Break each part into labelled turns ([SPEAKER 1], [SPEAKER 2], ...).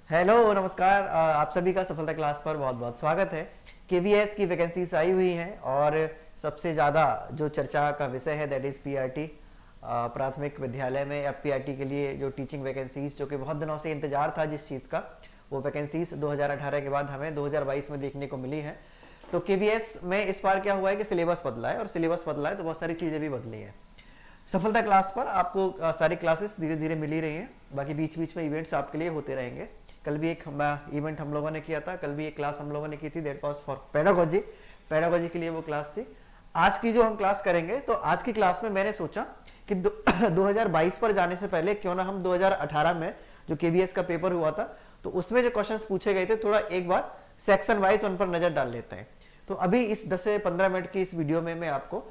[SPEAKER 1] Hello नमस्कार, आप सभी का सफलता क्लास पर बहुत बहुत स्वागत है। केवीएस की वैकेंसीज आई हुई हैं और सबसे ज़्यादा जो चर्चा का विषय है दैट इज़ पीआरटी, प्राथमिक विद्यालय में या पीआरटी के लिए जो टीचिंग वैकेंसीज जो कि बहुत दिनों से इंतजार था जिस चीज़ का, वो वैकेंसीज 2018 के बाद हमें 2022 में देखने को मिली है। तो केवीएस में इस बार क्या हुआ है कि सिलेबस बदला है, और सिलेबस बदला है तो बहुत सारी चीज़ें भी बदली हैं। सफलता क्लास पर आपको सारी क्लासेस धीरे धीरे मिल ही रही हैं, बाकी बीच बीच में इवेंट्स आपके लिए होते रहेंगे। कल भी एक इवेंट हम लोगों ने किया था, कल भी एक क्लास हम लोगों ने की थी, that was for pedagogy. Pedagogy के लिए वो क्लास थी। आज की जो हम क्लास करेंगे, तो आज की क्लास में मैंने सोचा कि 2022 पर जाने से पहले क्यों ना हम 2018 में जो केवीएस का पेपर हुआ था, तो उसमें जो क्वेश्चंस पूछे गए थे थोड़ा एक बार सेक्शन वाइज उन पर नजर डाल लेते हैं। तो अभी इस 10 से 15 मिनट की इस वीडियो में मैं आपको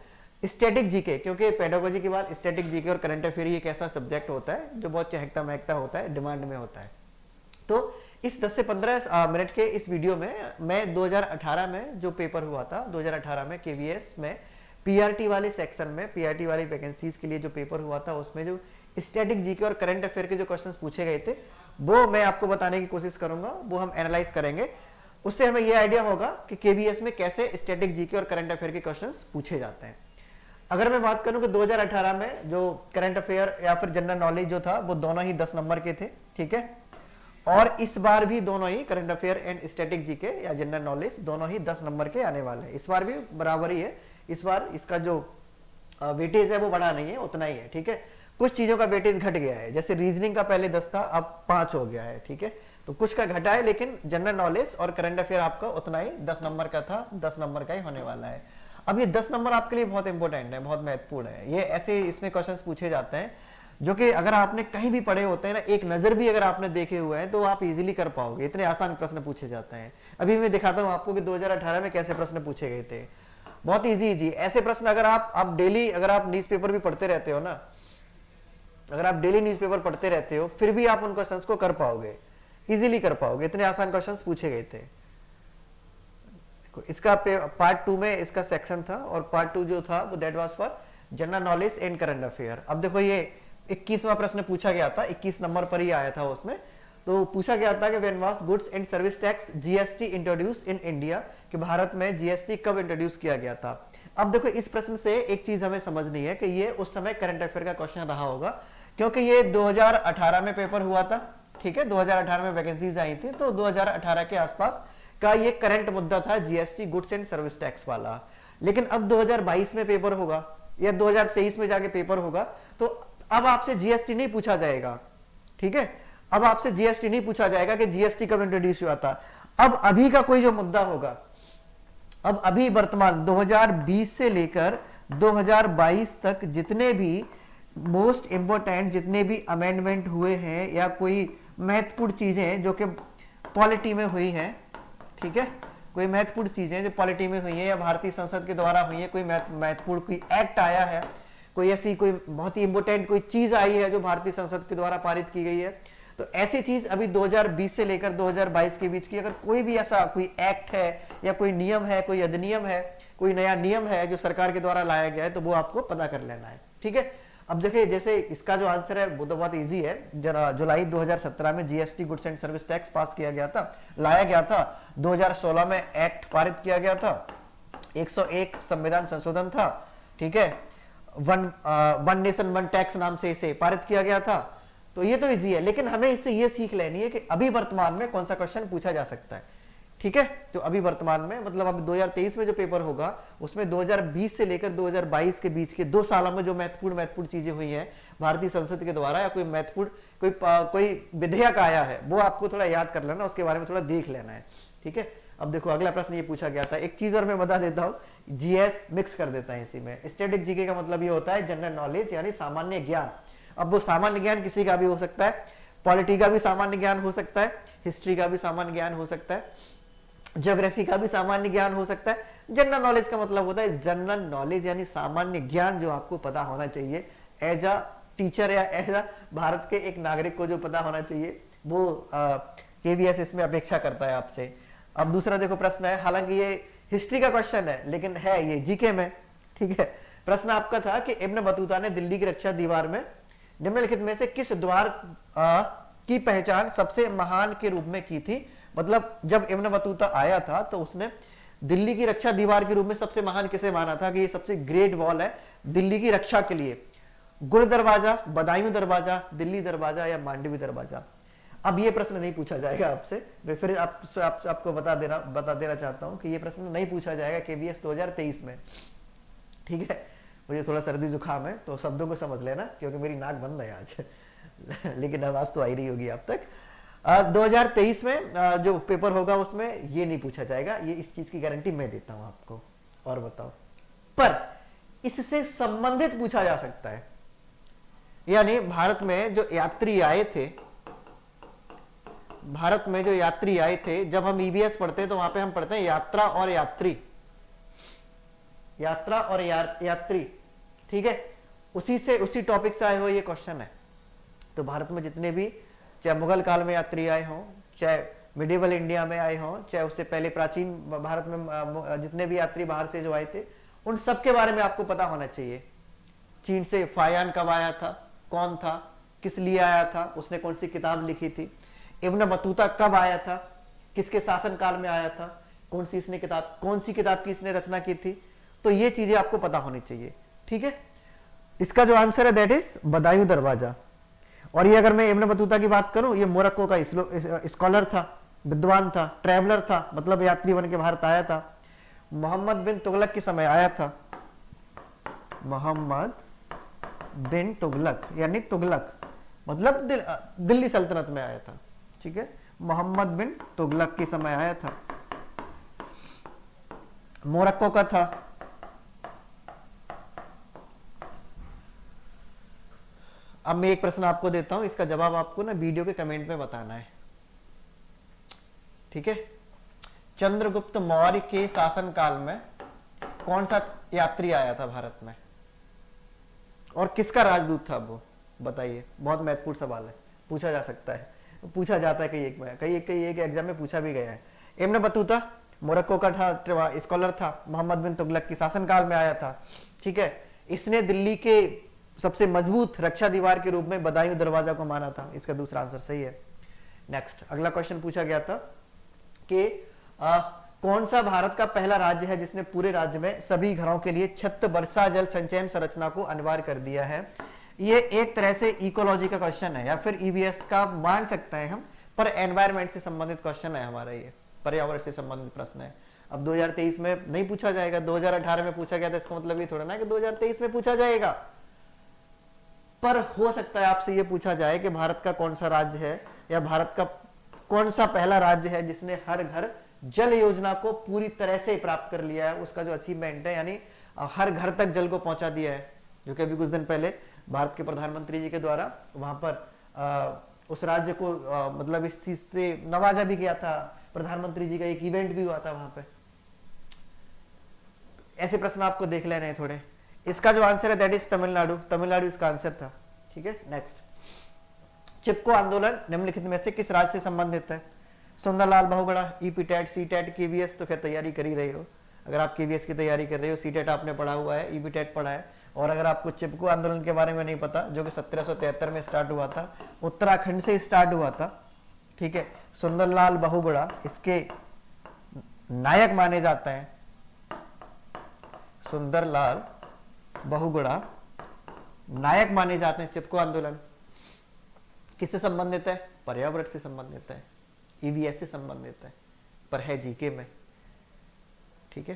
[SPEAKER 1] स्टैटिक जीके, क्योंकि पेडागोजी के बाद स्टैटिक जीके और करंट अफेयर एक ऐसा सब्जेक्ट होता है जो बहुत चहकता महकता होता है, डिमांड में होता है। तो इस 10 से 15 मिनट के इस वीडियो में मैं 2018 में जो पेपर हुआ था, 2018 में केवीएस में पीआरटी वाले सेक्शन में, पीआरटी वाली वैकेंसीज के लिए जो पेपर हुआ था, उसमें जो स्टैटिक जीके और करंट अफेयर के जो क्वेश्चंस पूछे गए थे, वो मैं आपको बताने की कोशिश करूंगा, वो हम एनालाइज करेंगे। उससे हमें ये आइडिया होगा कि केवीएस में कैसे स्टैटिक जीके और करंट अफेयर के क्वेश्चंस पूछे जाते हैं। अगर मैं बात करूं कि 2018 में जो करंट अफेयर या फिर जनरल नॉलेज जो था, वो दोनों ही 10 नंबर के थे, ठीक है। और इस बार भी दोनों ही current affair and static GK या जनरल नॉलेज दोनों ही 10 नंबर के आने वाले हैं। इस बार भी बराबर ही है, इस बार इसका जो वेटेज है वो बढ़ा नहीं है, उतना ही है, ठीक है। कुछ चीजों का वेटेज घट गया है, जैसे रीजनिंग का पहले 10 था, अब 5 हो गया है, ठीक है। तो कुछ का घटा है, लेकिन जनरल नॉलेज और करंट अफेयर आपका उतना ही 10 नंबर का था, 10 नंबर का ही होने वाला है। अब ये 10 नंबर आपके लिए बहुत इंपॉर्टेंट है, बहुत महत्वपूर्ण है। ये ऐसे इसमें क्वेश्चंस पूछे जाते हैं जो कि अगर आपने कहीं भी पढ़े होते हैं ना, एक नजर भी अगर आपने देखे हुए हैं, तो आप इजीली कर पाओगे। इतने आसान प्रश्न पूछे जाते हैं। अभी मैं दिखाता हूं आपको कि 2018 में कैसे प्रश्न पूछे गए थे। बहुत इजी ऐसे प्रश्न। अगर आप डेली अगर आप न्यूज़पेपर भी पढ़ते रहते हो ना, अगर आप डेली न्यूज़पेपर पढ़ते रहते हो, फिर भी आप उन क्वेश्चंस को कर पाओगे, इजीली कर पाओगे। इतने आसान क्वेश्चंस पूछे गए थे। इसका पार्ट 2 में इसका सेक्शन था, और पार्ट 2 जो था वो that was for general knowledge and current affair. अब देखो, ये 21वां प्रश्न पूछा गया था, 21 नंबर पर ही आया था उसमें। तो पूछा गया था कि when was goods and service tax GST introduce in India, कि भारत में जीएसटी कब इंट्रोड्यूस किया गया था। अब देखो, इस प्रश्न से एक चीज हमें समझनी है कि ये उस समय करंट अफेयर का क्वेश्चन रहा होगा, क्योंकि ये 2018 में पेपर हुआ था, ठीक है। 2018 में वैकेंसीज आई थी, तो 2018 के आसपास का ये करंट मुद्दा था, GST goods and service tax वाला। लेकिन अब 2022 में पेपर होगा या 2023 में जाके पेपर होगा, तो अब आपसे जीएसटी नहीं पूछा जाएगा, ठीक है। अब आपसे जीएसटी नहीं पूछा जाएगा कि जीएसटी कब इंट्रोड्यूस हुआ था। अब अभी का कोई जो मुद्दा होगा, अब अभी वर्तमान 2020 से लेकर 2022 तक जितने भी मोस्ट इंपोर्टेंट जितने भी अमेंडमेंट हुए हैं या कोई महत्वपूर्ण चीजें जो कि पॉलिटी में हुई हैं, ठीक है, कोई महत्वपूर्ण चीजें जो पॉलिटी में हुई है या भारतीय संसद के द्वारा हुई है, कोई महत्वपूर्ण कोई एक्ट आया है, कोई ऐसी कोई बहुत ही इंपोर्टेंट कोई चीज आई है जो भारतीय संसद के द्वारा पारित की गई है, तो ऐसी चीज अभी 2020 से लेकर 2022 के बीच की अगर कोई भी ऐसा कोई एक्ट है या कोई नियम है, कोई अधिनियम है, कोई नया नियम है जो सरकार के द्वारा लाया गया है, तो वो आपको पता कर लेना है, ठीक है। अब देखिए, जैसे इसका जो आंसर है वो तो बहुत इजी है। जुलाई 2017 में GST goods and service tax pass किया गया था, लाया गया था। 2016 में एक्ट पारित किया गया था, 101 संविधान संशोधन था, ठीक है। वन नेशन वन टैक्स नाम से इसे पारित किया गया था। तो ये तो इजी है, लेकिन हमें इससे ये सीख लेनी है कि अभी वर्तमान में कौन सा क्वेश्चन पूछा जा सकता है, ठीक है। तो अभी वर्तमान में मतलब अभी 2023 में जो पेपर होगा, उसमें 2020 से लेकर 2022 के बीच के 2 सालों में जो महत्वपूर्ण चीजें हुई हैं भारतीय संसद के द्वारा, या कोई महत्वपूर्ण कोई विधेयक आया है, वो आपको थोड़ा याद कर लेना, उसके बारे में थोड़ा देख लेना है, ठीक है। अब देखो, अगला प्रश्न ये पूछा गया था। एक चीज और मैं बता देता हूँ, जीएस मिक्स कर देता है इसी में। स्टैटिक जीके का मतलब ये होता है जनरल नॉलेज यानी सामान्य ज्ञान। अब वो सामान्य ज्ञान किसी का भी हो सकता है, पॉलिटी का भी सामान्य ज्ञान हो सकता है, हिस्ट्री का भी सामान्य ज्ञान हो सकता है, ज्योग्राफी का भी सामान्य ज्ञान हो सकता है। जनरल नॉलेज का मतलब होता है जनरल नॉलेज यानी सामान्य ज्ञान जो आपको पता होना चाहिए, एज अ टीचर या एज अ भारत के एक नागरिक को जो पता होना चाहिए, वो केवीएस इसमें अपेक्षा करता है आपसे। अब दूसरा देखो प्रश्न है, हालांकि ये हिस्ट्री का क्वेश्चन है, लेकिन है ये जीके में, ठीक है। प्रश्न आपका था कि इब्न बतूता ने दिल्ली की रक्षा दीवार में निम्नलिखित में से किस द्वार की पहचान सबसे महान के रूप में की थी। मतलब जब इब्न बतूता आया था तो उसने दिल्ली की रक्षा दीवार के रूप में सबसे महान किसे माना था कि ये सबसे ग्रेट वॉल है दिल्ली की रक्षा के लिए? गुर दरवाजा, बदायूं दरवाजा, दिल्ली दरवाजा या मांडवी दरवाजा? अब ये प्रश्न नहीं पूछा जाएगा आपसे, मैं फिर आपको बता देना चाहता हूं कि ये प्रश्न नहीं पूछा जाएगा KVS 2023 में, ठीक है? मुझे थोड़ा सर्दी जुकाम है तो शब्दों को समझ लेना, क्योंकि मेरी नाक बंद है आज लेकिन आवाज तो आ ही रही होगी अब तक। 2023 में जो पेपर होगा उसमें ये नहीं पूछा जाएगा, ये इस चीज की गारंटी मैं देता हूं आपको। और बताओ, पर इससे संबंधित पूछा जा सकता है, यानी भारत में जो यात्री आए थे, जब हम EVS पढ़ते हैं तो वहां पे हम पढ़ते हैं यात्रा और यात्री, यात्रा और यात्री, ठीक है? उसी टॉपिक से आए हुए ये क्वेश्चन है। तो भारत में जितने भी, चाहे मुगल काल में यात्री आए हों, चाहे मिडिवल इंडिया में आए हों, चाहे उससे पहले प्राचीन भारत में जितने भी यात्री बाहर से जो आए थे, उन सब के बारे में आपको पता होना चाहिए। चीन से फायान कब आया था, कौन था, किस लिए आया था, उसने कौन सी किताब लिखी थी, इब्न बतूता कब आया था, किसके शासन काल में आया था, कौन सी किताब की इसने रचना की थी, तो ये चीजें आपको पता होनी चाहिए, ठीक है? इसका जो आंसर है दैट इज बदायूं दरवाजा। और ये अगर मैं इब्न बतूता की बात करूं, ये मोरक्को का स्कॉलर था, विद्वान था, ट्रैवलर था, मतलब यात्री बन के भारत आया था। मोहम्मद बिन तुगलक के समय आया था, मोहम्मद बिन तुगलक यानी तुगलक मतलब दिल्ली सल्तनत में आया था, ठीक है? मोहम्मद बिन तुगलक के समय आया था, मोरक्को का था। अब मैं एक प्रश्न आपको देता हूं, इसका जवाब आपको ना वीडियो के कमेंट में बताना है, ठीक है? चंद्रगुप्त मौर्य के शासन काल में कौन सा यात्री आया था भारत में और किसका राजदूत था वो? बताइए, बहुत महत्वपूर्ण सवाल है, पूछा जा सकता है, पूछा जाता है कई एक एग्जाम में पूछा भी गया है। इब्न बतूता मोरक्को का था, स्कॉलर था, मोहम्मद बिन तुगलक के शासनकाल में आया था, ठीक है? इसने दिल्ली के सबसे मजबूत रक्षा दीवार के रूप में बदायूं दरवाजा को माना था। इसका दूसरा आंसर सही है। नेक्स्ट, अगला क्वेश्चन पूछा गया था कि कौन सा भारत का पहला राज्य है जिसने पूरे राज्य में सभी घरों के लिए छत वर्षा जल संचयन संरचना को अनिवार्य कर दिया है? ये एक तरह से इकोलॉजी का क्वेश्चन है या फिर EVS का मान सकते हैं हम, पर एनवायरमेंट से संबंधित क्वेश्चन है हमारा, ये पर्यावरण से संबंधित प्रश्न है। अब 2023 में नहीं पूछा जाएगा, 2018 में पूछा गया था, इसका मतलब ये थोड़ा ना कि 2023 में पूछा जाएगा, पर हो सकता है आपसे ये पूछा जाए कि भारत का कौन सा राज्य है या भारत का कौन सा पहला राज्य है जिसने हर घर जल योजना को पूरी तरह से प्राप्त कर लिया है, उसका जो अचीवमेंट है, यानी हर घर तक जल को पहुंचा दिया है, जो कि अभी कुछ दिन पहले भारत के प्रधानमंत्री जी के द्वारा वहां पर उस राज्य को मतलब इस चीज से नवाजा भी गया था। प्रधानमंत्री जी का एक इवेंट भी हुआ था वहां पे। ऐसे प्रश्न आपको देख लेने हैं थोड़े। इसका जो आंसर है दैट इज तमिलनाडु इसका आंसर था, ठीक है? नेक्स्ट, चिपको आंदोलन निम्नलिखित में से किस राज्य से संबंधित है? Sundarlal Bahuguna, EPTET, CTET, KVS तो क्या तैयारी कर ही रहे हो। अगर आप KVS की तैयारी कर रहे हो, CTET आपने पढ़ा हुआ है, EPTET पढ़ा है, और अगर आपको चिपको आंदोलन के बारे में नहीं पता, जो कि 1773 में स्टार्ट हुआ था, उत्तराखंड से स्टार्ट हुआ था, ठीक है? सुंदरलाल बहुगुणा इसके नायक माने जाते हैं। सुंदरलाल बहुगुणा नायक माने जाते हैं। चिपको आंदोलन किससे संबंधित है? पर्यावरण से संबंधित है, EVS से संबंधित है, पर है GK में, ठीक है?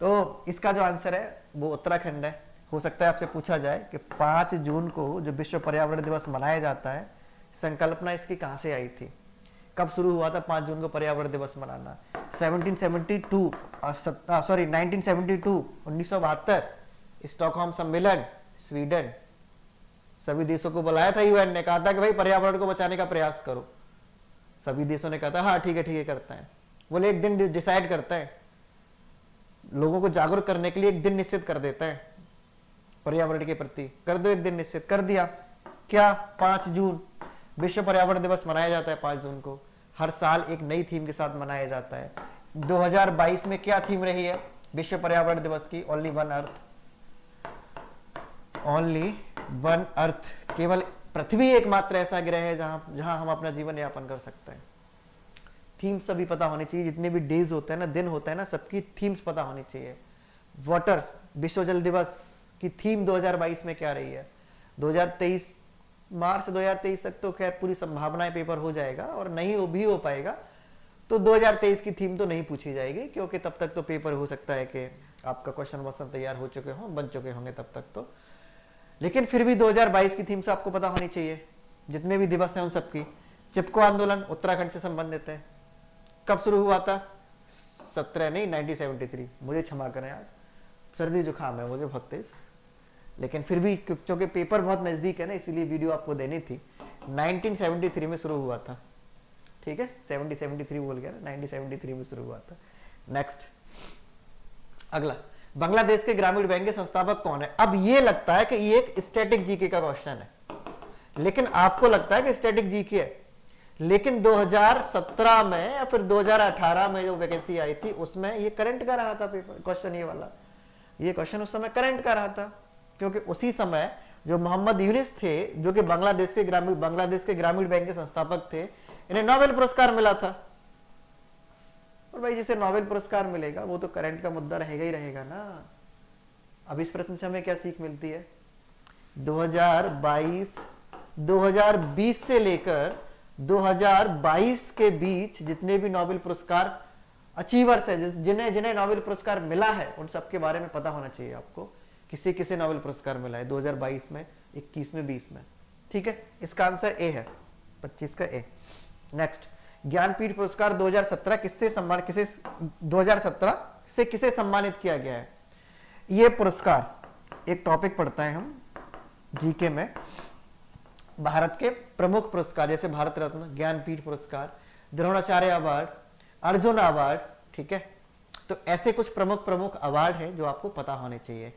[SPEAKER 1] तो इसका जो आंसर है वो उत्तराखंड है। हो सकता है आपसे पूछा जाए कि 5 जून को जो विश्व पर्यावरण दिवस मनाया जाता है, संकल्पना इसकी कहां से आई थी, कब शुरू हुआ था 5 जून को पर्यावरण दिवस मनाना? 1972 स्टॉकहोम सम्मेलन, स्वीडन, सभी देशों को बुलाया था UN ने, कहा था कि भाई पर्यावरण को बचाने का प्रयास करो। सभी देशों ने कहा था हाँ ठीक है करते हैं। बोले एक दिन डिसाइड करते हैं, लोगों को जागरूक करने के लिए एक दिन निश्चित कर देते हैं पर्यावरण के प्रति, कर दो, एक दिन निश्चित कर दिया। क्या? 5 जून विश्व पर्यावरण दिवस मनाया जाता है। 5 जून को हर साल एक नई थीम के साथ मनाया जाता है। 2022 में क्या थीम रही है विश्व पर्यावरण दिवस की? ओनली वन अर्थ, केवल पृथ्वी एकमात्र ऐसा ग्रह है जहां हम अपना जीवन यापन कर सकते हैं। थीम्स सभी पता होनी चाहिए, जितने भी डेज होते हैं ना, दिन होते हैं ना, सबकी थीम्स पता होनी चाहिए। वाटर, विश्व जल दिवस की थीम 2022 में क्या रही है? 2023 मार्च 2023 तक तो खैर पूरी संभावनाएं पेपर हो जाएगा, और नहीं भी हो पाएगा तो 2023 की थीम तो नहीं पूछी जाएगी, क्योंकि तब तक तो पेपर हो सकता है कि आपका क्वेश्चन वस्तन तैयार हो चुके हों, बन चुके होंगे तब तक तो। लेकिन फिर भी 2022 की थीम से आपको पता होनी चाहिए, जितने भी दिवस हैं उन सबकी। चिपको आंदोलन उत्तराखंड से संबंधित है। कब शुरू हुआ था? 1973। मुझे क्षमा करें, आज सर्दी जुकाम है मुझे बहुत तेज, लेकिन फिर भी क्योंकि पेपर बहुत नजदीक है ना, इसीलिए वीडियो आपको देनी थी। 1973 में शुरू हुआ था, ठीक है, 73 बोल गया ना, 1973 में शुरू हुआ था। नेक्स्ट, अगला, बांग्लादेश के ग्रामीण बैंक के संस्थापक कौन है? अब ये लगता है कि ये एक स्टैटिक जीके का क्वेश्चन है, लेकिन आपको लगता है कि स्टैटिक जीके है, लेकिन 2017 में या फिर 2018 में जो वैकेंसी आई थी उसमें ये करंट का रहा था पेपर क्वेश्चन, ये वाला, ये क्वेश्चन उस समय करंट का रहा था, क्योंकि उसी समय जो मोहम्मद यूनिस थे, जो कि बांग्लादेश के ग्रामीण बैंक के संस्थापक थे, इन्हें नोबेल पुरस्कार मिला था। और भाई जिसे नोबेल पुरस्कार मिलेगा वो तो करंट का मुद्दा रहेगा ही रहेगा ना। अब इस प्रश्न से हमें क्या सीख मिलती है? 2020 से लेकर 2022 के बीच जितने भी नोबेल पुरस्कार अचीवर्स है, जिन्हें नोबेल पुरस्कार मिला है, उन सबके बारे में पता होना चाहिए आपको, किसे किसे नोबेल पुरस्कार मिला है 2022 में, 21 में, 20 में। ठीक है, इसका आंसर ए है, 25 का ए। नेक्स्ट, ज्ञानपीठ पुरस्कार 2017 2017 से किसे सम्मानित किया गया है? यह पुरस्कार एक टॉपिक पढ़ता है हम जीके में, भारत के प्रमुख पुरस्कार, जैसे भारत रत्न, ज्ञानपीठ पुरस्कार, द्रोणाचार्य अवार्ड, अर्जुन अवार्ड, ठीक है, तो ऐसे कुछ प्रमुख अवार्ड हैं जो आपको पता होने चाहिए।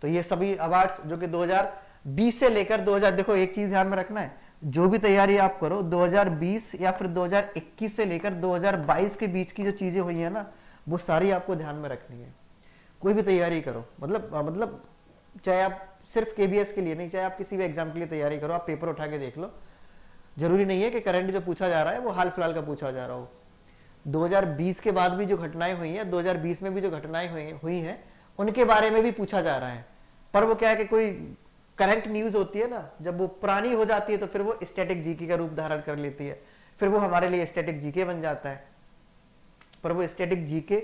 [SPEAKER 1] तो ये सभी अवार्ड्स जो कि 2020 से लेकर 2000, देखो एक चीज ध्यान में रखना है, जो भी तैयारी आप करो 2020 या फिर 2021 से लेकर 2022 के बीच की जो चीजें हुई है ना, वो सारी आपको ध्यान में रखनी है। कोई भी तैयारी करो, मतलब चाहे आप सिर्फ केबीएस के लिए नहीं, चाहे आप किसी भी एग्जाम के लिए तैयारी करो, आप पेपर उठा के देख लो, जरूरी नहीं है कि करंट जो पूछा जा रहा है वो हाल फिलहाल का पूछा जा रहा हो। 2020 के बाद भी जो घटनाएं हुई हैं, 2020 में भी जो घटनाएं हुई हैं, उनके बारे में भी पूछा जा रहा है। पर वो क्या है कि कोई करंट न्यूज होती है ना, जब वो पुरानी हो जाती है तो फिर वो स्टैटिक जीके का रूप धारण कर लेती है, फिर वो हमारे लिए स्टैटिक जीके बन जाता है। पर वो स्टैटिक जीके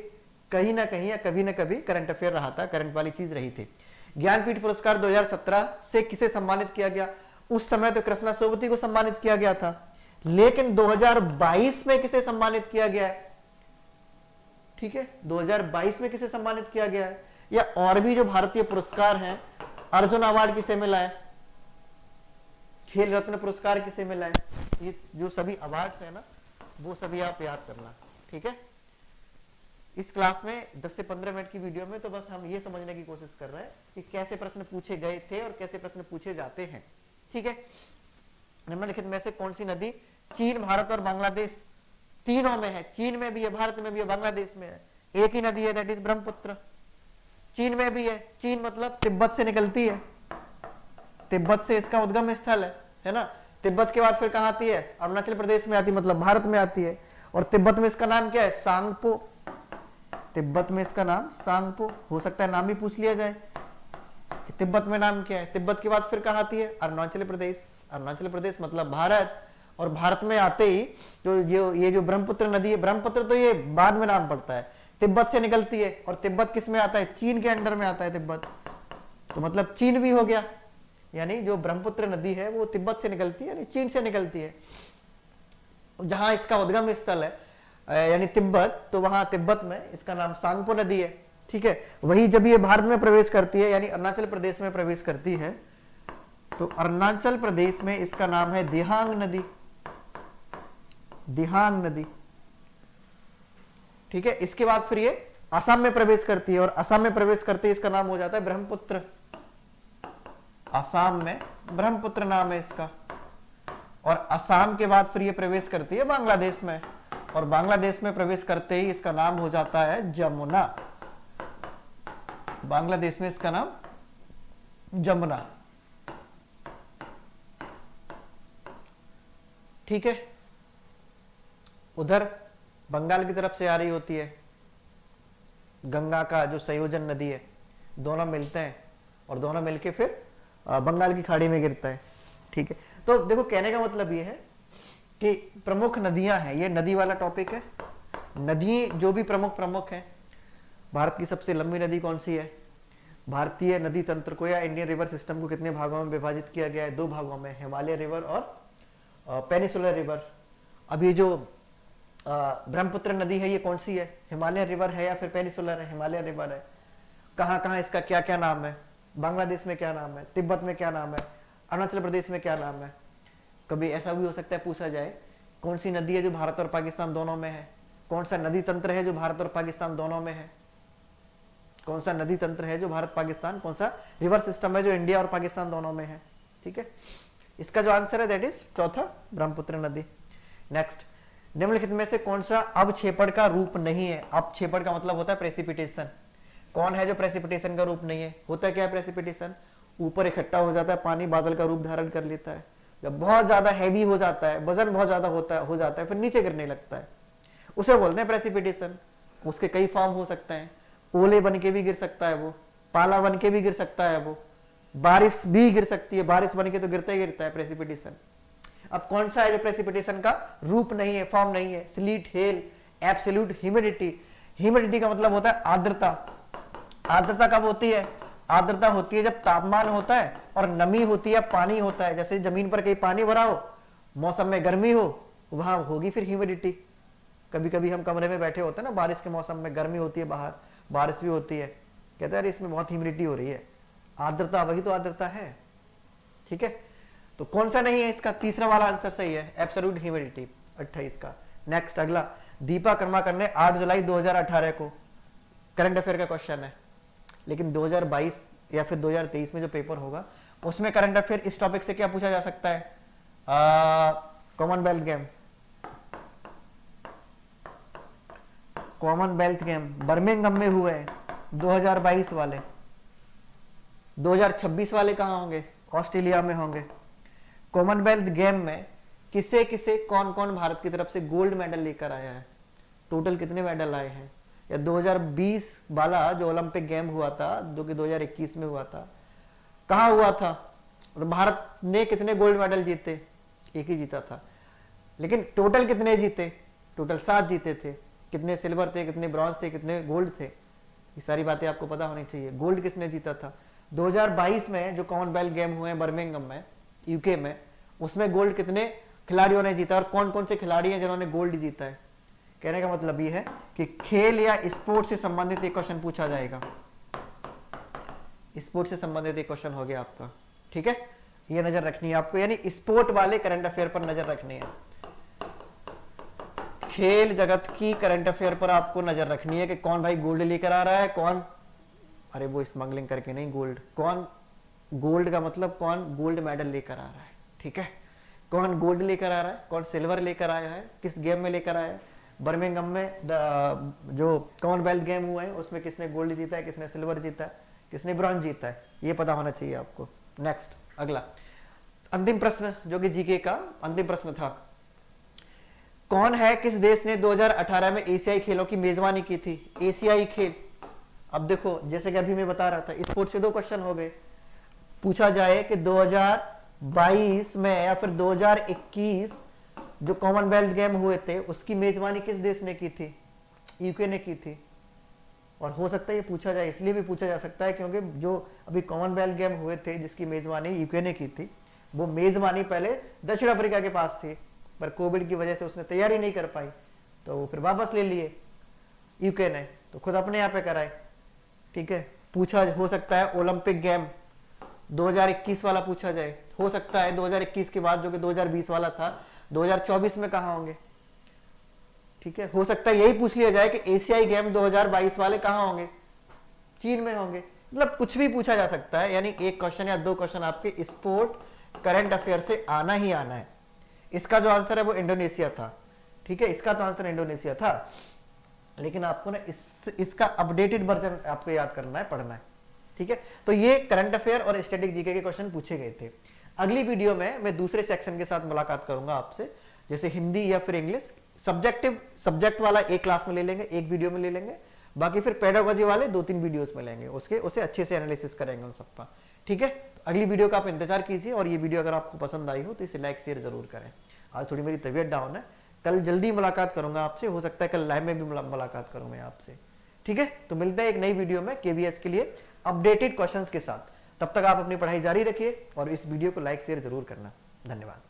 [SPEAKER 1] कहीं ना कहीं या कभी ना कभी करंट अफेयर रहा था, करंट वाली चीज रही थी। ज्ञानपीठ पुरस्कार 2017 से किसे सम्मानित किया गया? उस समय तो कृष्णा सोबती को सम्मानित किया गया था, लेकिन 2022 में किसे सम्मानित किया गया है? ठीक है, 2022 में किसे सम्मानित किया गया है? या और भी जो भारतीय पुरस्कार हैं, अर्जुन अवार्ड किसे मिला है, खेल रत्न पुरस्कार किसे मिला है, ये जो सभी अवार्ड्स है ना, वो सभी आप याद करना। ठीक है, इस क्लास में 10 से 15 मिनट की वीडियो में तो बस हम ये समझने की कोशिश कर रहे हैं कि कैसे प्रश्न पूछे गए थे और कैसे प्रश्न पूछे जाते हैं। ठीक है, निम्नलिखित में से कौन सी नदी चीन, भारत और बांग्लादेश तीनों में है? चीन में भी है, भारत में भी है, बांग्लादेश में है, एक ही नदी है, दैट इज ब्रह्मपुत्र। चीन में भी है, चीन मतलब तिब्बत से निकलती है, तिब्बत से इसका उद्गम स्थल है ना। तिब्बत के बाद फिर कहां आती है? अरुणाचल प्रदेश में आती, मतलब भारत में आती है। और तिब्बत में इसका नाम क्या है? सांगपो। तिब्बत में इसका नाम सांगपो, हो सकता है नाम भी पूछ लिया जाए कि तिब्बत में नाम क्या है। तिब्बत के बाद फिर कहां आती है? अरुणाचल प्रदेश। अरुणाचल प्रदेश मतलब भारत, और भारत में आते ही तो ये जो ब्रह्मपुत्र नदी है, ब्रह्मपुत्र तो ये बाद में नाम पड़ता है, तिब्बत से निकलती है। और तिब्बत किस में आता है? चीन के अंडर में आता है तिब्बत, तो मतलब चीन भी हो गया, यानी जो ब्रह्मपुत्र नदी है वो तिब्बत से निकलती है, यानी चीन से निकलती है। जहां इसका उद्गम स्थल है यानी तिब्बत, तो वहां तिब्बत में इसका नाम सांगपो नदी है। ठीक है, वही जब ये भारत में प्रवेश करती है यानी अरुणाचल प्रदेश में प्रवेश करती है, तो अरुणाचल प्रदेश में इसका नाम है दिहांग नदी, दिहांग नदी। ठीक है, इसके बाद फिर ये असम में प्रवेश करती है, और असम में प्रवेश करते ही इसका नाम हो जाता है ब्रह्मपुत्र। असम में ब्रह्मपुत्र नाम है इसका। और असम के बाद फिर ये प्रवेश करती है बांग्लादेश में, और बांग्लादेश में प्रवेश करते ही इसका नाम हो जाता है जमुना। बांग्लादेश में इसका नाम जमुना। ठीक है, उधर बंगाल की तरफ से आ रही होती है, गंगा का जो संयोजन नदी है, दोनों मिलते हैं और दोनों मिलके फिर बंगाल की खाड़ी में गिरता है। ठीक है, तो देखो कहने का मतलब ये है कि प्रमुख नदियां हैं, ये नदी वाला टॉपिक है। नदी जो भी प्रमुख है, भारत की सबसे लंबी नदी कौन सी है, भारतीय नदी तंत्र को या इंडियन रिवर सिस्टम को कितने भागों में विभाजित किया गया है, 2 भागों में, हिमालय रिवर और पेनिसुलर रिवर। अब ये जो ब्रह्मपुत्र नदी है ये कौन सी है, हिमालय रिवर है या फिर पेनिसुलर है, हिमालय रिवर है। कहाँ कहाँ इसका क्या क्या नाम है, बांग्लादेश में क्या नाम है, तिब्बत में क्या नाम है, अरुणाचल प्रदेश में क्या नाम है। कभी ऐसा भी हो सकता है पूछा जाए कौन सी नदी है जो भारत और पाकिस्तान दोनों में है, कौन सा नदी तंत्र है जो भारत और पाकिस्तान दोनों में है, कौन सा नदी तंत्र है जो भारत पाकिस्तान, कौन सा रिवर सिस्टम है जो इंडिया और पाकिस्तान दोनों में है। ठीक है, इसका जो आंसर है दैट इज चौथा, ब्रह्मपुत्र नदी। नेक्स्ट, निम्नलिखित में से कौन सा अवक्षेपण का रूप नहीं है। अवक्षेपण का मतलब होता है प्रेसिपिटेशन। कौन है जो प्रेसिपिटेशन का रूप नहीं है। होता क्या है प्रेसिपिटेशन, ऊपर इकट्ठा हो जाता है पानी, बादल का रूप धारण कर लेता है। जब बहुत ज्यादा हैवी हो जाता है, वजन बहुत ज्यादा हो जाता है, फिर नीचे गिरने लगता है, उसे बोलते हैं प्रेसिपिटेशन। उसके कई फॉर्म हो सकते हैं, ओले बन के भी गिर सकता है वो, पाला बन के भी गिर सकता है वो, बारिश भी गिर सकती है, बारिश बन के तो गिरता ही गिरता है प्रेसिपिटेशन। अब कौन सा है जो प्रेसिपिटेशन का रूप नहीं है, फॉर्म नहीं है। Slit, hello, absolute humidity. Humidity का मतलब होता है आर्द्रता। आर्द्रता कब होती है, आर्द्रता होती है जब तापमान होता है और नमी होती है, पानी होता है। जैसे जमीन पर कहीं पानी भरा हो, मौसम में गर्मी हो, वहां होगी फिर ह्यूमिडिटी। कभी कभी हम कमरे में बैठे होते हैं ना, बारिश के मौसम में गर्मी होती है, बाहर बारिश भी होती है, कहते हैं इसमें बहुत ह्यूमिडिटी हो रही है, आर्द्रता, वही तो आर्द्रता है। ठीक है, तो कौन सा नहीं है इसका, तीसरा वाला आंसर सही है, एब्सोल्यूट ह्यूमिडिटी 28 का। नेक्स्ट अगला, दीपा कर्माकर ने 8 जुलाई 2018 को, करंट अफेयर का क्वेश्चन है, लेकिन 2022 या फिर 2023 में जो पेपर होगा उसमें करंट अफेयर इस टॉपिक से क्या पूछा जा सकता है, Commonwealth game. Commonwealth game Birmingham में हुए 2022 वाले, 2026 वाले कहां होंगे, ऑस्ट्रेलिया में होंगे। कॉमनवेल्थ गेम में किसे किसे कौन कौन भारत की तरफ से गोल्ड मेडल लेकर आया है, टोटल कितने मेडल आए हैं। या 2020 वाला जो ओलंपिक गेम हुआ था, जो कि 2021 में हुआ था, कहां हुआ था और भारत ने कितने गोल्ड मेडल जीते, एक ही जीता था, लेकिन टोटल कितने जीते, टोटल 7 जीते थे। कितने सिल्वर थे, कितने ब्रॉन्ज थे, कितने गोल्ड थे, ये सारी बातें आपको पता होनी चाहिए। गोल्ड किसने जीता था 2022 में जो कॉमनवेल्थ गेम हुए हैं बर्मिंघम में, यूके में, उसमें गोल्ड कितने खिलाड़ियों ने जीता और कौन कौन से खिलाड़ी हैं जिन्होंने गोल्ड जीता है। कहने का मतलब ये है कि खेल या स्पोर्ट से संबंधित एक क्वेश्चन पूछा जाएगा, स्पोर्ट से संबंधित एक क्वेश्चन हो गया आपका। ठीक है, ये नजर रखनी है आपको, यानी स्पोर्ट वाले करंट अफेयर पर नजर रखनी है, खेल जगत की करंट अफेयर पर आपको नजर रखनी है कि कौन भाई गोल्ड लेकर आ रहा है, कौन, अरे वो स्मगलिंग करके नहीं, गोल्ड, कौन गोल्ड का मतलब कौन गोल्ड मेडल लेकर आ रहा है। ठीक है, कौन गोल्ड लेकर आ रहा है, कौन सिल्वर लेकर आया है, किस गेम में लेकर आया है। बर्मिंघम में जो कॉमनवेल्थ गेम हुआ है उसमें किसने गोल्ड जीता है, किसने सिल्वर जीता है, किसने ब्रॉन्ज जीता है, ये पता होना चाहिए आपको। नेक्स्ट अगला अंतिम प्रश्न, जो कि जीके का अंतिम प्रश्न था, कौन है, किस देश ने 2018 में एशियाई खेलों की मेजबानी की थी। एशियाई खेल, अब देखो जैसे कि अभी मैं बता रहा था, स्पोर्ट्स से 2 क्वेश्चन हो गए। पूछा जाए कि 2022 में या फिर 2021 जो कॉमनवेल्थ गेम हुए थे उसकी मेजबानी किस देश ने की थी, यूके ने की थी। और हो सकता है ये पूछा जाए, इसलिए भी पूछा जा सकता है क्योंकि जो अभी कॉमनवेल्थ गेम हुए थे जिसकी मेजबानी यूके ने की थी, वो मेजबानी पहले दक्षिण अफ्रीका के पास थी, पर कोविड की वजह से उसने तैयारी नहीं कर पाई, तो वो फिर वापस ले लिए यूके ने, तो खुद अपने यहाँ पे कराए। ठीक है, पूछा हो सकता है ओलंपिक गेम 2021 वाला पूछा जाए, हो सकता है 2021 के बाद जो कि 2020 वाला था 2024 में कहां होंगे। ठीक है, हो सकता है यही पूछ लिया जाए कि एशियाई गेम 2022 वाले कहां होंगे, चीन में होंगे। मतलब कुछ भी पूछा जा सकता है, यानी एक क्वेश्चन या 2 क्वेश्चन आपके स्पोर्ट करंट अफेयर से आना ही आना है। इसका जो आंसर है वो इंडोनेशिया था। ठीक है, इसका तो आंसर इंडोनेशिया था, लेकिन आपको ना इसका अपडेटेड वर्जन आपको याद करना है, पढ़ना है। ठीक है, तो ये करंट अफेयर और स्टैटिक जीके के क्वेश्चन पूछे गए थे। अगली वीडियो में मैं दूसरे सेक्शन के साथ मुलाकात करूंगा आपसे, जैसे हिंदी या फिर इंग्लिश सब्जेक्टिव सब्जेक्ट वाला एक क्लास में ले लेंगे, एक वीडियो में ले लेंगे, बाकी फिर पेडागोजी वाले 2-3 वीडियोस में लेंगे, उसे अच्छे से एनालिसिस करेंगे उन सबका। ठीक है, अगली वीडियो का आप इंतजार कीजिए, और ये वीडियो अगर आपको पसंद आई हो तो इसे लाइक शेयर जरूर करें। आज थोड़ी मेरी तबीयत डाउन है, कल जल्दी मुलाकात करूंगा आपसे, हो सकता है कल लाइव में भी मुलाकात करूं मैं आपसे। ठीक है, तो मिलते हैं एक नई वीडियो में केवीएस के लिए अपडेटेड क्वेश्चंस के साथ। तब तक आप अपनी पढ़ाई जारी रखिए और इस वीडियो को लाइक शेयर जरूर करना। धन्यवाद।